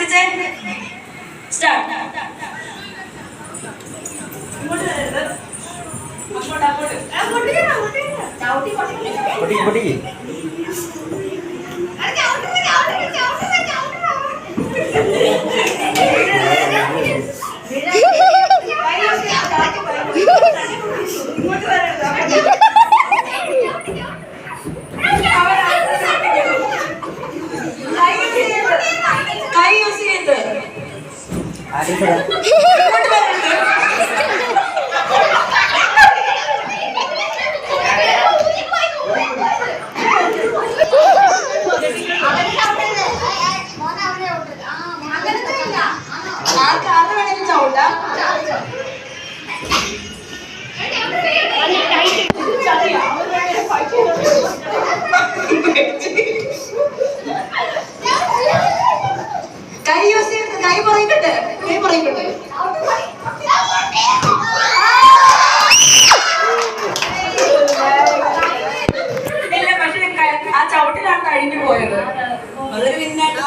പിടിച്ചേ. സ്റ്റാർട്ട്. കൈ യൂസ് ചെയ്ത് ആർക്കാറ് വേണമെങ്കിലും ചവിട്ടാം. കൈ യൂസ് ചെയ്ത് കൈ പറയിക്കട്ടെ. ഇല്ല, പക്ഷെ ആ ചവിട്ടിലാണ് കഴിഞ്ഞു പോയത്. അതൊരു പിന്നായിട്ട്